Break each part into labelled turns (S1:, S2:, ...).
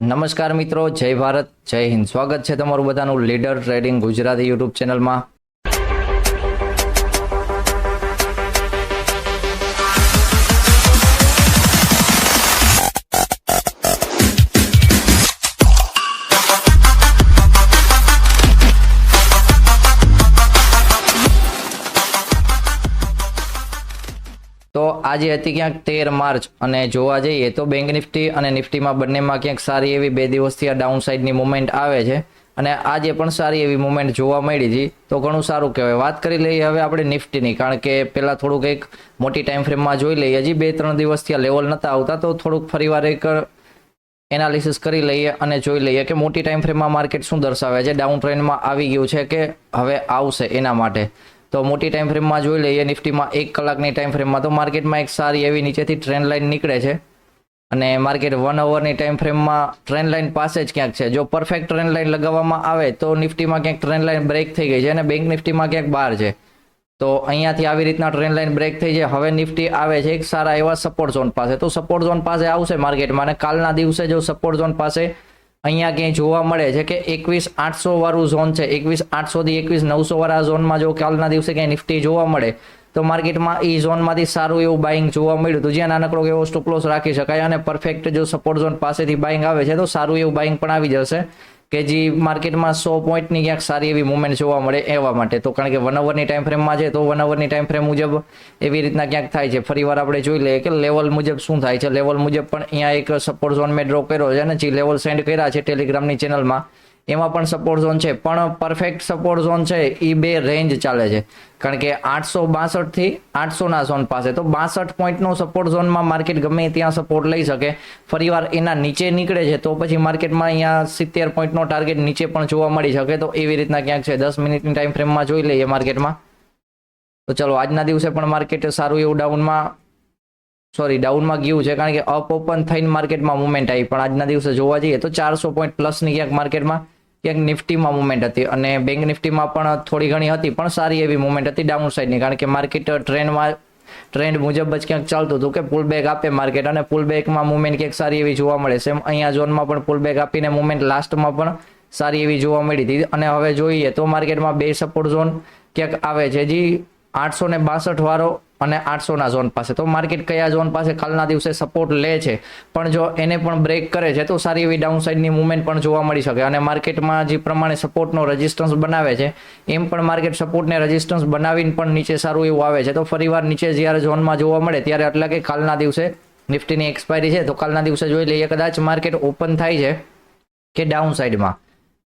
S1: નમસ્કાર મિત્રો, જય ભારત, જય હિન્દ. સ્વાગત છે તમારું બધાનું લીડર ટ્રેડિંગ ગુજરાતી યુટ્યુબ ચેનલમાં. તો આજે હતી ક્યાંક 13 માર્ચ અને જોવા જઈએ તો બેંક નિફ્ટી અને નિફ્ટીમાં બંનેમાં ક્યાંક સારી એવી 2 દિવસથી આ ડાઉન સાઇડની મુવમેન્ટ આવે છે અને આજે પણ સારી એવી મુવમેન્ટ જોવા મળી હતી, તો ઘણું સારું કહેવાય. વાત કરી લઈએ હવે આપણે નિફ્ટીની, કારણ કે પહેલા થોડુંક એક મોટી ટાઈમ ફ્રેમમાં જોઈ લઈએ. હજી 2-3 દિવસથી આ લેવલ નતા આવતા, તો થોડુંક ફરીવાર એક એનાલિસિસ કરી લઈએ અને જોઈ લઈએ કે મોટી ટાઈમ ફ્રેમમાં માર્કેટ શું દર્શાવે છે, ડાઉન ટ્રેન્ડમાં આવી ગયું છે કે હવે આવશે એના માટે. તો મોટી ટાઈમ ફ્રેમમાં જોઈ લઈએ. નિફ્ટીમાં 1 કલાકની ટાઈમ ફ્રેમમાં તો માર્કેટમાં એક સારી એવી નીચેથી ટ્રેન્ડ લાઇન નીકળે છે અને માર્કેટ 1 અવરની ટાઈમ ફ્રેમમાં ટ્રેન્ડ લાઇન પાસે જ ક્યાંક છે. જો પરફેક્ટ ટ્રેન્ડ લાઇન લગાવવામાં આવે તો નિફ્ટીમાં ક્યાંક ટ્રેન્ડ લાઇન બ્રેક થઈ ગઈ છે અને બેંક નિફ્ટીમાં ક્યાંક બહાર છે. તો અહીંયાથી આવી રીતના ટ્રેન્ડ લાઇન બ્રેક થઈ જાય. હવે નિફ્ટી આવે છે એક સારા એવા સપોર્ટ ઝોન પાસે, તો સપોર્ટ ઝોન પાસે આવશે માર્કેટમાં. અને કાલના દિવસે જો સપોર્ટ ઝોન પાસે અહીંયા ક્યાંય જોવા મળે છે કે 21,800 વાળું ઝોન છે, 21,800 થી 21,900 વાળા ઝોનમાં જો કાલના દિવસે ક્યાંય નિફ્ટી જોવા મળે તો માર્કેટમાં એ ઝોનમાંથી સારું એવું બાઇંગ જોવા મળ્યું હતું, જ્યાં નાનકડો એવો સ્ટોપ લોસ રાખી શકાય. અને પરફેક્ટ જો સપોર્ટ ઝોન પાસેથી બાઇંગ આવે છે તો સારું એવું બાઇંગ પણ આવી જશે કે જે માર્કેટમાં 100 પોઈન્ટની ક્યાંક સારી એવી મુવમેન્ટ જોવા મળે એવા માટે. તો કારણ કે 1 અવરની ટાઈમ ફ્રેમમાં છે તો 1 અવરની ટાઈમ ફ્રેમ મુજબ એવી રીતના ક્યાંક થાય છે. ફરીવાર આપણે જોઈ લઈએ કે લેવલ મુજબ શું થાય છે. લેવલ મુજબ પણ અહીંયા એક સપોર્ટ ઝોન મેં ડ્રો કર્યો છે અને જે લેવલ સેન્ડ કર્યા છે ટેલિગ્રામની ચેનલમાં એમાં પણ સપોર્ટ ઝોન છે, પણ પરફેક્ટ સપોર્ટ ઝોન છે એ બે રેન્જ ચાલે છે. કારણ કે 862 થી 800 ના ઝોન પાસે, તો 62 પોઈન્ટનો સપોર્ટ ઝોનમાં માર્કેટ ગમે ત્યાં સપોર્ટ લઈ શકે. ફરીવાર એના નીચે નીકળે છે તો પછી માર્કેટમાં અહીંયા 70 પોઈન્ટનો ટાર્ગેટ નીચે પણ જોવા મળી શકે. તો એવી રીતના ક્યાંક છે. 10 મિનિટની ટાઈમ ફ્રેમમાં જોઈ લઈએ માર્કેટમાં. તો ચલો, આજના દિવસે પણ માર્કેટ સારું એવું ડાઉનમાં ગયું છે, કારણ કે અપ ઓપન થઈને માર્કેટમાં મુવમેન્ટ આવી. પણ આજના દિવસે જોવા જઈએ તો 400 પોઈન્ટ પ્લસની ક્યાંક માર્કેટમાં ક્યાંક નિફ્ટીમાં મુવમેન્ટ હતી અને બેંક નિફ્ટીમાં પણ થોડી ઘણી હતી, પણ સારી એવી મુવમેન્ટ હતી ડાઉન સાઇડની. કારણ કે માર્કેટ ટ્રેન્ડ મુજબ જ ક્યાંક ચાલતું હતું કે પુલ બેક આપે માર્કેટ, અને પુલ બેકમાં મુવમેન્ટ ક્યાંક સારી એવી જોવા મળે. સેમ અહીંયા ઝોનમાં પણ પુલ બેક આપીને મુવમેન્ટ લાસ્ટમાં પણ સારી એવી જોવા મળી હતી. અને હવે જોઈએ તો માર્કેટમાં બે સપોર્ટ ઝોન ક્યાંક આવે છે, જે 862 વાળો અને 800 ના ઝોન પાસે. તો માર્કેટ કયા ઝોન પાસે કાલના દિવસે સપોર્ટ લે છે, પણ જો એને પણ બ્રેક કરે છે તો સારી એવી ડાઉન સાઇડની મુવમેન્ટ પણ જોવા મળી શકે. અને માર્કેટમાં જે પ્રમાણે સપોર્ટનો રેઝિસ્ટન્સ બનાવે છે એમ પણ માર્કેટ સપોર્ટને રેઝિસ્ટન્સ બનાવીને પણ નીચે સારું એવું આવે છે. તો ફરીવાર નીચે જ્યારે ઝોનમાં જોવા મળે ત્યારે એટલે કે કાલના દિવસે નિફ્ટીની એક્સપાયરી છે, તો કાલના દિવસે જોઈ લઈએ કદાચ માર્કેટ ઓપન થાય છે કે ડાઉન સાઇડમાં.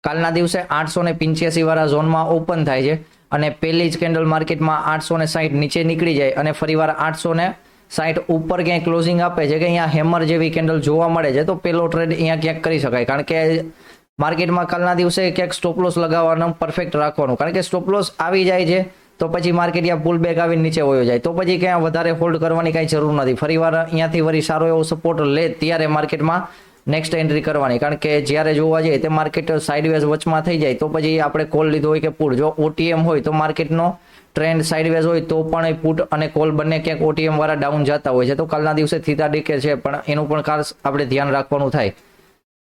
S1: કાલના દિવસે 885 વાળા ઝોનમાં ઓપન થાય છે અને પહેલી જ કેન્ડલ માર્કેટમાં 860 નીચે નીકળી જાય અને ફરીવાર 860 ઉપર ક્યાંય ક્લોઝિંગ આપે છે કે અહીંયા હેમર જેવી કેન્ડલ જોવા મળે છે, તો પેલો ટ્રેડ અહીંયા ક્યાંક કરી શકાય. કારણ કે માર્કેટમાં કાલના દિવસે ક્યાંક સ્ટોપ લોસ લગાવવાનું પરફેક્ટ રાખવાનું, કારણ કે સ્ટોપ લોસ આવી જાય છે તો પછી માર્કેટ ત્યાં પુલ બેક આવીને નીચે વયો જાય, તો પછી ક્યાં વધારે હોલ્ડ કરવાની કાંઈ જરૂર નથી. ફરીવાર અહીંયાથી વળી સારો એવો સપોર્ટ લે ત્યારે માર્કેટમાં નેક્સ્ટ એન્ટ્રી કરવાની. કારણ કે જ્યારે જોવા જઈએ તે માર્કેટ સાઇડવેઝ વચમાં થઈ જાય તો પછી આપણે કોલ લીધો હોય કે પુટ. જો ઓટીએમ હોય તો માર્કેટનો ટ્રેન્ડ સાઇડવેઝ હોય તો પણ પુટ અને કોલ બંને ક્યાંક ઓટીએમ વાળા ડાઉન જતા હોય છે. તો કાલના દિવસે થીટા ડીકે છે, પણ એનું પણ ખાસ આપણે ધ્યાન રાખવાનું થાય.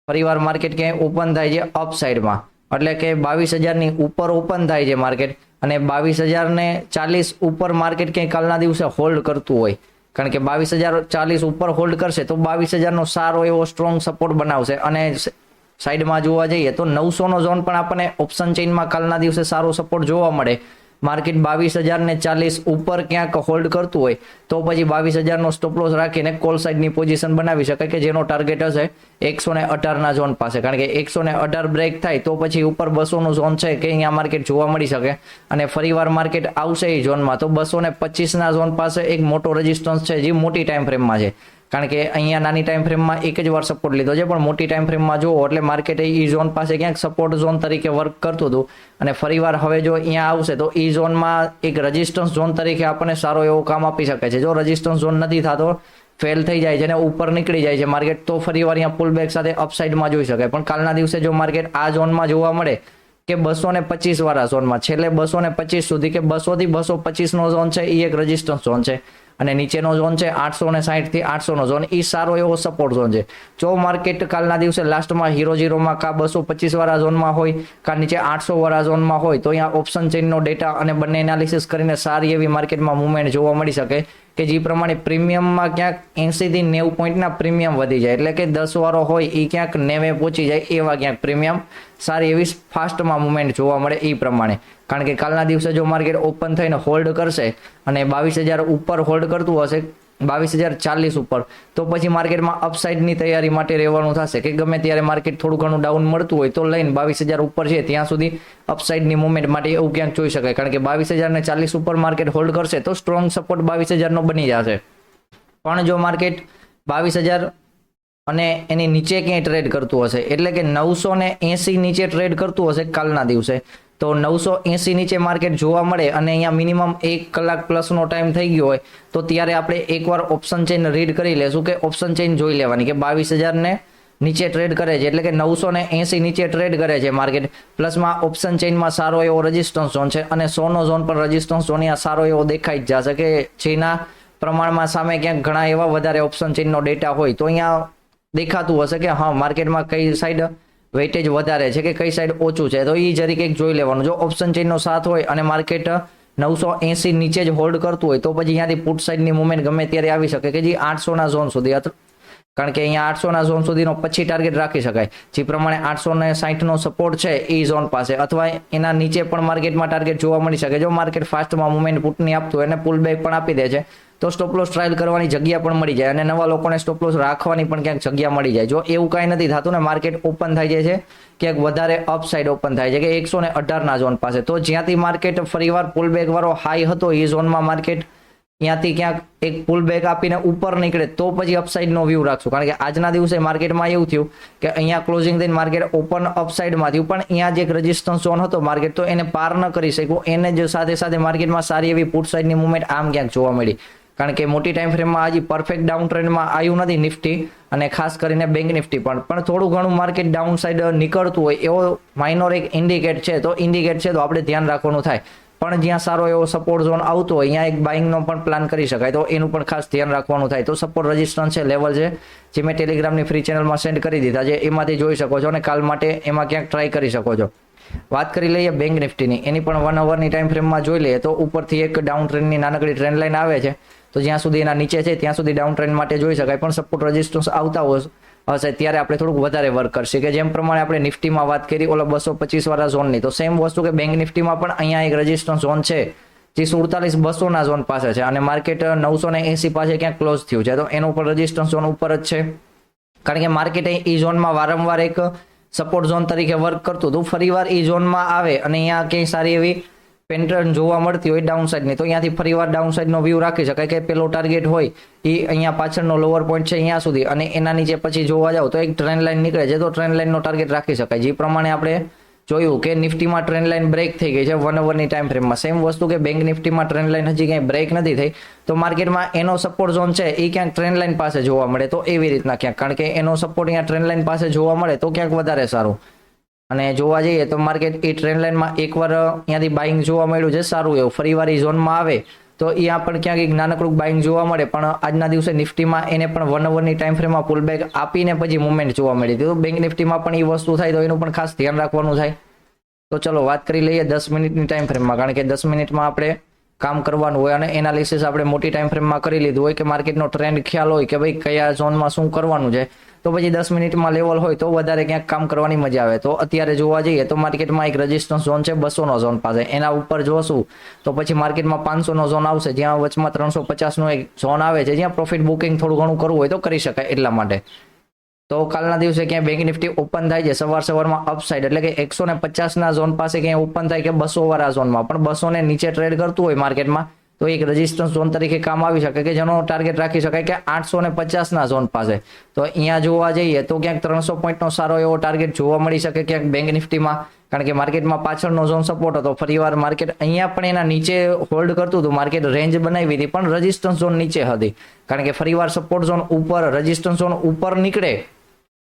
S1: ફરીવાર માર્કેટ ક્યાંય ઓપન થાય છે અપ સાઇડમાં, એટલે કે 22,000ની ઉપર ઓપન થાય છે માર્કેટ, અને 22,040 ઉપર માર્કેટ ક્યાંય કાલના દિવસે હોલ્ડ કરતું હોય. કારણ કે 22,040 ઉપર હોલ્ડ કરશે તો 22,000નો સારો એવો સ્ટ્રોંગ સપોર્ટ બનાવશે. અને સાઈડમાં જોવા જઈએ તો 900નો ઝોન પણ આપણને ઓપ્શન ચેઇનમાં કાલના દિવસે સારો સપોર્ટ જોવા મળે. માર્કેટ 22,040 ઉપર ક્યાંક હોલ્ડ કરતું હોય તો પછી 22,000નો સ્ટોપ લોસ રાખીને કોલ સાઇડની પોઝિશન બનાવી શકાય કે જેનો ટાર્ગેટ હશે 118ના ઝોન પાસે. કારણ કે 118 બ્રેક થાય તો પછી ઉપર 200નો ઝોન છે કે અહીંયા માર્કેટ જોવા મળી શકે અને ફરીવાર માર્કેટ આવશે એ ઝોનમાં તો 225ના ઝોન પાસે એક મોટો રેઝિસ્ટન્સ છે જે મોટી ટાઈમ ફ્રેમમાં છે. કારણ કે અહીંયા નાની ટાઈમ ફ્રેમમાં એક જ વાર સપોર્ટ લીધો છે, પણ મોટી ટાઈમ ફ્રેમમાં જોવો એટલે માર્કેટ એ ઝોન પાસે ક્યાંક સપોર્ટ ઝોન તરીકે વર્ક કરતું હતું. અને ફરીવાર હવે જો અહીંયા આવશે તો એ ઝોનમાં એક રેઝિસ્ટન્સ ઝોન તરીકે આપણને સારો એવો કામ આપી શકે છે. જો રેઝિસ્ટન્સ ઝોન નથી થતો, ફેલ થઈ જાય છે અને ઉપર નીકળી જાય છે માર્કેટ, તો ફરીવાર અહીંયા પુલ બેક સાથે અપસાઇડમાં જોઈ શકાય. પણ કાલના દિવસે જો માર્કેટ આ ઝોનમાં જોવા મળે કે 225 વાળા ઝોનમાં, છેલ્લે 225 સુધી કે 200 થી 225 નો ઝોન છે એ એક રેઝિસ્ટન્સ ઝોન છે, અને નીચેનો ઝોન છે 860 થી 800 નો ઝોન, એ સારો એવો સપોર્ટ ઝોન છે. જો માર્કેટ કાલના દિવસે લાસ્ટમાં હીરો કા 225 વાળા ઝોનમાં હોય કા નીચે 800 વાળા ઝોનમાં હોય તો અહીંયા ઓપ્શન ચેઇનનો ડેટા અને બંને એનાલિસિસ કરીને સારી એવી માર્કેટમાં મુવમેન્ટ જોવા મળી શકે કે જે પ્રમાણે પ્રીમિયમમાં ક્યાંક 80 થી 90 પોઈન્ટના પ્રીમિયમ વધી જાય, એટલે કે 10 વાળો હોય એ ક્યાંક 90 પહોંચી જાય એવા ક્યાંક પ્રીમિયમ સારી એવી ફાસ્ટમાં મુવમેન્ટ જોવા મળે એ પ્રમાણે. કારણ કે કાલના દિવસે જો માર્કેટ ઓપન થઈને હોલ્ડ કરશે અને 22,000 ઉપર હોલ્ડ કરતું હશે, 22,040 ઉપર, તો પછી માર્કેટમાં અપસાઇડની તૈયારી માટે રહેવાનું થશે કે ગમે ત્યારે માર્કેટ થોડું ઘણું ડાઉન મળતું હોય તો લઈને 22,000 ઉપર છે ત્યાં સુધી અપસાઇડની મુવમેન્ટ માટે એવું ક્યાંક જોઈ શકાય. કારણ કે 22,040 ઉપર માર્કેટ હોલ્ડ કરશે તો સ્ટ્રોંગ સપોર્ટ 22,000 નો બની જશે. પણ જો માર્કેટ 22,000 અને એની નીચે ક્યાંય ટ્રેડ કરતું હશે, એટલે કે 980 નીચે ટ્રેડ કરતું હશે કાલના દિવસે, તો 980 નીચે માર્કેટ જોવા મળે અને અહીંયા મિનિમમ 1 કલાક પ્લસનો ટાઈમ થઈ ગયો હોય તો ત્યારે આપણે એકવાર ઓપ્શન ચેઇન રીડ કરી લેશું કે ઓપ્શન ચેઇન જોઈ લેવાની કે 22,000 ને નીચે ટ્રેડ કરે છે, એટલે કે 980 નીચે ટ્રેડ કરે છે માર્કેટ, પ્લસમાં ઓપ્શન ચેઇનમાં સારો એવો રેઝિસ્ટન્સ ઝોન છે અને 100 નો ઝોન પણ રેઝિસ્ટન્સ ઝોન અહીંયા સારો એવો દેખાઈ જ જશે કે જેના પ્રમાણમાં સામે ક્યાંક ઘણા એવા વધારે ઓપ્શન ચેઇનનો ડેટા હોય તો અહીંયા દેખાતું હશે કે હા માર્કેટમાં કઈ સાઈડ વેઇટેજ વધારે છે કે કઈ સાઈડ ઓછું છે, તો એ જરીક એક જોઈ લેવાનું. જો ઓપ્શન ચેઇનનો સાથ હોય અને માર્કેટ 980 નીચે જ હોલ્ડ કરતું હોય તો પછી અહીંયાથી પુટ સાઈડની મુવમેન્ટ ગમે ત્યારે આવી શકે કે જે 800 ના ઝોન સુધી, કારણ કે અહીંયા 800 ના ઝોન સુધીનો પછી ટાર્ગેટ રાખી શકાય, જે પ્રમાણે 860 નો સપોર્ટ છે એ ઝોન પાસે, અથવા એના નીચે પણ માર્કેટમાં ટાર્ગેટ જોવા મળી શકે. જો માર્કેટ ફાસ્ટમાં મુવમેન્ટ પુટની આપતું હોય અને પુલ બેક પણ આપી દે છે તો સ્ટોપ લોસ ટ્રાયલ કરવાની જગ્યા પણ મળી જાય અને નવા લોકોને સ્ટોપ લોસ રાખવાની પણ ક્યાંક જગ્યા મળી જાય. જો એવું કાંઈ નથી થતું ને માર્કેટ ઓપન થઈ જાય છે ક્યાંક વધારે અપસાઇડ ઓપન થાય છે કે 118 ના ઝોન પાસે, તો જ્યાંથી માર્કેટ ફરીવાર પુલ બેક વાળો હાઈ હતો એ ઝોનમાં માર્કેટ ત્યાંથી ક્યાંક એક પુલ બેક આપીને ઉપર નીકળે તો પછી અપસાઇડનો વ્યૂ રાખશું. કારણ કે આજના દિવસે માર્કેટમાં એવું થયું કે અહીંયા ક્લોઝિંગ થઈને માર્કેટ ઓપન અપસાઇડમાં થયું, પણ અહીંયા જે એક રેઝિસ્ટન્સ ઝોન હતો માર્કેટ તો એને પાર ન કરી શક્યું, એને જ સાથે સાથે માર્કેટમાં સારી એવી પુટ સાઇડની મુવમેન્ટ આમ ક્યાંક જોવા મળી. કારણ કે મોટી ટાઈમ ફ્રેમમાં હજી પરફેક્ટ ડાઉન ટ્રેન્ડમાં આવ્યું નથી નિફ્ટી અને ખાસ કરીને બેંક નિફ્ટી પણ થોડું ઘણું માર્કેટ ડાઉન સાઈડ નીકળતું હોય એવો માઇનોર એક ઇન્ડિકેટ છે તો આપણે ધ્યાન રાખવાનું થાય. પણ જ્યાં સારો એવો સપોર્ટ ઝોન આવતો હોય અહીંયા એક બાઇંગનો પણ પ્લાન કરી શકાય, તો એનું પણ ખાસ ધ્યાન રાખવાનું થાય. તો સપોર્ટ રેઝિસ્ટન્સ છે, લેવલ છે, જે મેં ટેલિગ્રામની ફ્રી ચેનલમાં સેન્ડ કરી દીધા છે, એમાંથી જોઈ શકો છો અને કાલ માટે એમાં ક્યાંક ટ્રાય કરી શકો છો. વાત કરી લઈએ બેંક નિફ્ટીની, એની પણ 1 અવરની ટાઈમ ફ્રેમમાં જોઈ લઈએ તો ઉપરથી એક ડાઉન ટ્રેન્ડની નાનકડી ટ્રેન્ડ લાઈન આવે છે, તો જ્યાં સુધી એના નીચે છે ત્યાં સુધી ડાઉન ટ્રેન્ડ માટે જોઈ શકાય, પણ સપોર્ટ રેઝિસ્ટન્સ આવતા હશે ત્યારે આપણે થોડુંક વધારે વર્ક કરશે. કે જેમ પ્રમાણે આપણે નિફ્ટીમાં વાત કરી ઓલા 225 વાળા ઝોનની, તો સેમ વસ્તુ કે બેંક નિફ્ટીમાં પણ અહીંયા એક રેઝિસ્ટન્સ ઝોન છે જે 47,200 ના ઝોન પાસે છે અને માર્કેટ 980 પાસે ક્યાંક ક્લોઝ થયું છે, તો એનો પણ રેઝિસ્ટન્સ ઝોન ઉપર જ છે. કારણ કે માર્કેટ એ ઝોનમાં વારંવાર એક સપોર્ટ ઝોન તરીકે વર્ક કરતું હતું, ફરીવાર એ ઝોનમાં આવે અને અહીંયા ક્યાંય સારી એવી પેટર્ન જોવા મળતી હોય ડાઉન સાઈડની તો અહીંયાથી ફરીવાર ડાઉન સાઈડનો વ્યૂ રાખી શકાય કે પેલો ટાર્ગેટ હોય એ અહીંયા પાછળનો લોઅર પોઈન્ટ છે અહીંયા સુધી અને એના નીચે પછી જોવા જાવ તો એક ટ્રેન્ડ લાઈન નીકળે છે, તો ટ્રેન્ડ લાઈનનો ટાર્ગેટ રાખી શકાય. જે પ્રમાણે આપણે જોયું કે નિફ્ટીમાં ટ્રેન્ડ લાઈન બ્રેક થઈ ગઈ છે 1 અવરની ટાઈમ ફ્રેમમાં, સેમ વસ્તુ કે બેંક નિફ્ટીમાં ટ્રેન્ડ લાઈન હજી ક્યાંય બ્રેક નથી થઈ, તો માર્કેટમાં એનો સપોર્ટ ઝોન છે એ ક્યાંક ટ્રેન્ડ લાઈન પાસે જોવા મળે તો એવી રીતના ક્યાંક, કારણ કે એનો સપોર્ટ અહીંયા ટ્રેન્ડ લાઈન પાસે જોવા મળે તો ક્યાંક વધારે સારું. અને જોવા જઈએ તો માર્કેટ એ ટ્રેન્ડ લાઈનમાં એકવાર અહીંયાથી બાઇંગ જોવા મળ્યું છે સારું એવું, ફરીવાર એ ઝોનમાં આવે તો અહીંયા પણ ક્યાંક એક નાનકડું બાઇંગ જોવા મળે, પણ આજના દિવસે નિફ્ટીમાં એને પણ 1 અવરની ટાઈમ ફ્રેમમાં પુલ બેક આપીને પછી મુવમેન્ટ જોવા મળી હતી, તો બેંક નિફ્ટીમાં પણ એ વસ્તુ થાય તો એનું પણ ખાસ ધ્યાન રાખવાનું થાય. તો ચલો વાત કરી લઈએ 10 મિનિટની ટાઈમ ફ્રેમમાં, કારણ કે 10 મિનિટમાં આપણે કામ કરવાનું હોય અને એનાલિસિસ આપણે મોટી ટાઈમ ફ્રેમમાં કરી લીધું હોય કે માર્કેટનો ટ્રેન્ડ ખ્યાલ હોય કે ભાઈ કયા ઝોનમાં શું કરવાનું છે, તો પછી 10 મિનિટમાં લેવલ હોય તો વધારે ક્યાંક કામ કરવાની મજા આવે. તો અત્યારે જોવા જઈએ તો માર્કેટમાં એક રેઝિસ્ટન્સ ઝોન છે 200 નો ઝોન પાસે, એના ઉપર જોશું તો પછી માર્કેટમાં 500 નો ઝોન આવશે, જ્યાં વચમાં 350 નો એક ઝોન આવે છે જ્યાં પ્રોફિટ બુકિંગ થોડું ઘણું કરવું હોય તો કરી શકાય એટલા માટે. તો કાલના દિવસે ક્યાંય બેંક નિફ્ટી ઓપન થાય છે સવારમાં અપસાઇડ, એટલે કે 150 ના ઝોન પાસે ક્યાંય ઓપન થાય કે 200 વાળા ઝોનમાં, પણ 200 ને નીચે ટ્રેડ કરતું હોય માર્કેટમાં તો એક રેઝિસ્ટન્સ ઝોન તરીકે કામ આવી શકે કે જેનો ટાર્ગેટ રાખી શકાય કે 850 ના ઝોન પાસે. તો અહીંયા જોવા જઈએ તો ક્યાંક 300 પોઈન્ટનો સારો એવો ટાર્ગેટ જોવા મળી શકે ક્યાંક બેંક નિફ્ટીમાં, કારણ કે માર્કેટમાં પાછળનો ઝોન સપોર્ટ હતો, ફરીવાર માર્કેટ અહીંયા પણ એના નીચે હોલ્ડ કરતું હતું, માર્કેટ રેન્જ બનાવી હતી પણ રેઝિસ્ટન્સ ઝોન નીચે હતી, કારણ કે ફરીવાર સપોર્ટ ઝોન ઉપર રેઝિસ્ટન્સ ઝોન ઉપર નીકળે,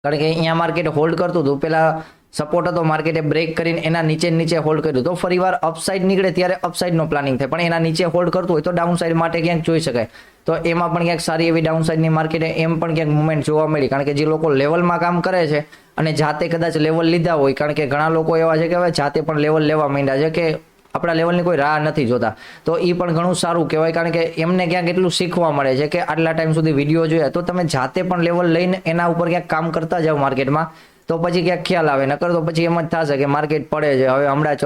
S1: કારણ કે અહીંયા માર્કેટ હોલ્ડ કરતું હતું પેલા સપોર્ટ હતો માર્કેટે બ્રેક કરીને એના નીચે હોલ્ડ કર્યું તો ફરીવાર અપસાઇડ નીકળે ત્યારે અપસાઇડનો પ્લાનિંગ થાય, પણ એના નીચે હોલ્ડ કરતું હોય તો ડાઉનસાઇડ માટે ક્યાંક જોઈ શકાય. તો એમાં પણ ક્યાંક સારી એવી ડાઉનસાઇડની માર્કેટે એમ પણ ક્યાંક મુવમેન્ટ જોવા મળી, કારણ કે જે લોકો લેવલમાં કામ કરે છે અને જાતે કદાચ લેવલ લીધા હોય, કારણ કે ઘણા લોકો એવા છે કે હવે જાતે પણ લેવલ લેવા માંડ્યા છે કે આપણા લેવલની કોઈ રાહ નથી જોતા, તો એ પણ ઘણું સારું કહેવાય, કારણ કે એમને ક્યાંક એટલું શીખવા મળે છે કે આટલા ટાઈમ સુધી વિડીયો જોયા તો તમે જાતે પણ લેવલ લઈને એના ઉપર ક્યાંક કામ કરતા જાઓ માર્કેટમાં, તો પછી ક્યાંક ખ્યાલ આવે. નકર તો પછી એમ જ થશે કે માર્કેટ પડે છે, હવે હમણાં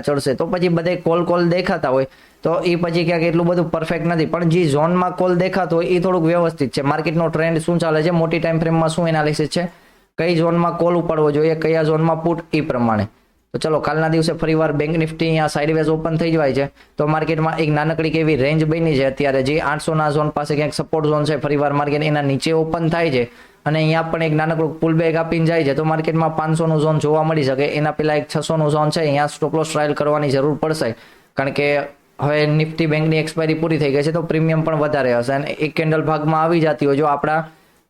S1: ચડશે, તો પછી બધે કોલ દેખાતા હોય તો એ પછી ક્યાંક એટલું બધું પરફેક્ટ નથી. પણ જે ઝોનમાં કોલ દેખાતો હોય એ થોડુંક વ્યવસ્થિત છે, માર્કેટનો ટ્રેન્ડ શું ચાલે છે, મોટી ટાઈમ ફ્રેમમાં શું એનાલિસિસ છે, કઈ ઝોનમાં કોલ ઉપાડવો જોઈએ, કયા ઝોનમાં પુટ, એ પ્રમાણે. તો ચલો કાલના દિવસે ફરીવાર બેંક નિફ્ટી અહીંયા સાઇડવેઝ ઓપન થઈ જાય છે, તો માર્કેટમાં એક નાનકડી એવી રેન્જ બની છે અત્યારે, જે 800ના ઝોન પાસે ક્યાંક સપોર્ટ ઝોન છે, ફરીવાર માર્કેટ એના નીચે ઓપન થાય છે અને અહીંયા પણ એક નાનકડું પુલ બેક આપીને જાય છે, તો માર્કેટમાં 500નું ઝોન જોવા મળી શકે. એના પહેલા એક 600નું ઝોન છે, અહીંયા સ્ટોપ લોસ ટ્રાયલ કરવાની જરૂર પડશે, કારણ કે હવે નિફ્ટી બેંકની એક્સપાયરી પૂરી થઈ ગઈ છે, તો પ્રીમિયમ પણ વધારે હશે અને એક કેન્ડલ ભાગમાં આવી જતી હોય જો આપણા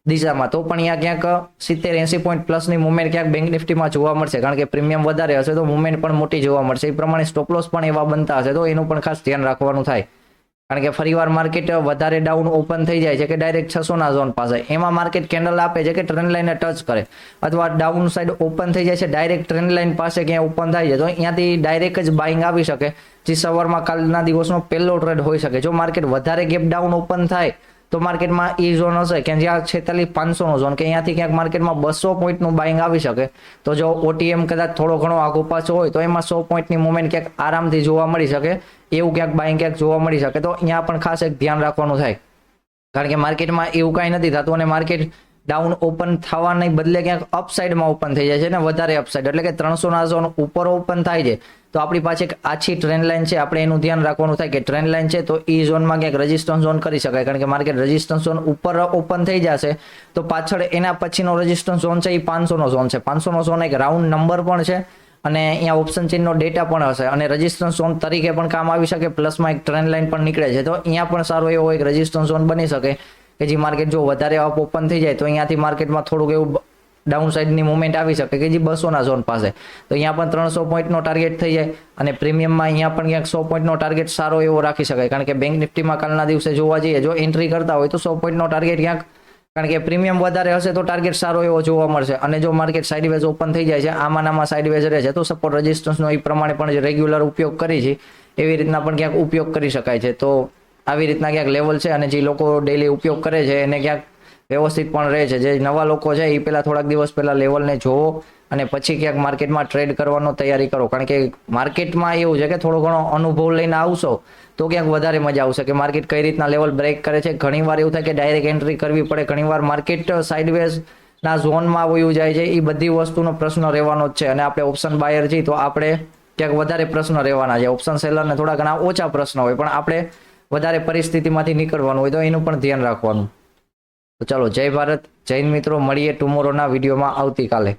S1: દિશામાં, તો પણ અહીંયા ક્યાંક 70-80 પોઈન્ટ પ્લસની મુવમેન્ટ ક્યાંક બેંક નિફ્ટીમાં જોવા મળશે, કારણ કે પ્રીમિયમ વધારે હશે તો મુવમેન્ટ પણ મોટી જોવા મળશે. એ પ્રમાણે સ્ટોપ લોસ પણ એવા બનતા હશે, તો એનું પણ ખાસ ધ્યાન રાખવાનું થાય, કારણ કે ફરીવાર માર્કેટ વધારે ડાઉન ઓપન થઈ જાય છે કે ડાયરેક્ટ 600ના ઝોન પાસે, એમાં માર્કેટ કેન્ડલ આપે છે કે ટ્રેન્ડ લાઇનને ટચ કરે, અથવા ડાઉન સાઈડ ઓપન થઈ જાય છે ડાયરેક્ટ ટ્રેન્ડ લાઇન પાસે ક્યાંય ઓપન થાય છે, તો અહીંયાથી ડાયરેક્ટ જ બાઇંગ આવી શકે, જે સવારમાં કાલના દિવસનો પહેલો ટ્રેડ હોઈ શકે. જો માર્કેટ વધારે ગેપ ડાઉન ઓપન થાય તો માર્કેટમાં એ ઝોન હશે કે જ્યાં 46,500નો ઝોન, કે અહીંયાથી ક્યાંક માર્કેટમાં 200 પોઈન્ટનું બાઇંગ આવી શકે. તો જો ઓટીએમ કદાચ થોડો ઘણો આગો પાછો હોય તો એમાં 100 પોઈન્ટની મુવમેન્ટ ક્યાંક આરામથી જોવા મળી શકે, એવું ક્યાંક બાઇંગ ક્યાંક જોવા મળી શકે. તો અહીંયા પણ ખાસ એક ધ્યાન રાખવાનું થાય, કારણ કે માર્કેટમાં એવું કાંઈ નથી થતું અને માર્કેટ ડાઉન ઓપન થવાને બદલે ક્યાંક અપસાઇડમાં ઓપન થઈ જાય છે ને વધારે અપસાઇડ, એટલે કે 300ના ઝોન ઉપર ઓપન થાય છે તો આપણી પાસે એક આછી ટ્રેન્ડ લાઇન છે, આપણે એનું ધ્યાન રાખવાનું થાય કે ટ્રેન્ડ લાઇન છે તો એ ઝોનમાં ક્યાંક રેઝિસ્ટન્સ ઝોન કરી શકાય, કારણ કે માર્કેટ રેઝિસ્ટન્સ ઝોન ઉપર ઓપન થઈ જશે તો પાછળ એના પછીનો રેઝિસ્ટન્સ ઝોન છે એ 500નો ઝોન છે. 500નો ઝોન એક રાઉન્ડ નંબર પણ છે અને અહીંયા ઓપ્શન ચેનનો ડેટા પણ હશે અને રેઝિસ્ટન્સ ઝોન તરીકે પણ કામ આવી શકે, પ્લસમાં એક ટ્રેન્ડ લાઇન પણ નીકળે છે, તો અહીંયા પણ સારો એવો એક રેઝિસ્ટન્સ ઝોન બની શકે કે જે માર્કેટ જો વધારે અપ ઓપન થઈ જાય તો અહીંયાથી માર્કેટમાં થોડુંક એવું ડાઉન સાઇડની મુવમેન્ટ આવી શકે કે જે 200ના ઝોન પાસે, તો અહીંયા પણ 300 પોઈન્ટનો ટાર્ગેટ થઈ જાય અને પ્રીમિયમમાં અહીંયા પણ ક્યાંક 100 પોઈન્ટનો ટાર્ગેટ સારો એવો રાખી શકાય, કારણ કે બેંક નિફ્ટીમાં કાલના દિવસે જોવા જઈએ જો એન્ટ્રી કરતા હોય તો 100 પોઈન્ટનો ટાર્ગેટ ક્યાંક, કારણ કે પ્રીમિયમ વધારે હશે તો ટાર્ગેટ સારો એવો જોવા મળશે. અને જો માર્કેટ સાઇડવેઝ ઓપન થઈ જાય છે, આમાં સાઇડવેઝ રહે છે, તો સપોર્ટ રેઝિસ્ટન્સનો એ પ્રમાણે પણ રેગ્યુલર ઉપયોગ કરી છે એવી રીતના પણ ક્યાંક ઉપયોગ કરી શકાય છે. તો આવી રીતના ક્યાંક લેવલ છે અને જે લોકો ડેલી ઉપયોગ કરે છે એને ક્યાંક વ્યવસ્થિત પણ રહે છે. જે નવા લોકો છે એ પહેલા થોડાક દિવસ પહેલા લેવલને જોવો અને પછી ક્યાંક માર્કેટમાં ટ્રેડ કરવાનો તૈયારી કરો, કારણ કે માર્કેટમાં એવું છે કે થોડો ઘણો અનુભવ લઈને આવશો તો ક્યાંક વધારે મજા આવશે કે માર્કેટ કઈ રીતના લેવલ બ્રેક કરે છે. ઘણીવાર એવું થાય કે ડાયરેક્ટ એન્ટ્રી કરવી પડે, ઘણીવાર માર્કેટ સાઇડવેઝના ઝોનમાં વયું જાય છે, એ બધી વસ્તુનો પ્રશ્ન રહેવાનો જ છે. અને આપણે ઓપ્શન બાયર છીએ તો આપણે ક્યાંક વધારે પ્રશ્ન રહેવાના છે, ઓપ્શન સેલરને થોડા ઘણા ઓછા પ્રશ્ન હોય, પણ આપણે વધારે પરિસ્થિતિમાંથી નીકળવાનું હોય તો એનું પણ ધ્યાન રાખવાનું. તો ચાલો, જય ભારત, જૈન મિત્રો, મળીએ ટુમોરોના વિડીયોમાં આવતીકાલે.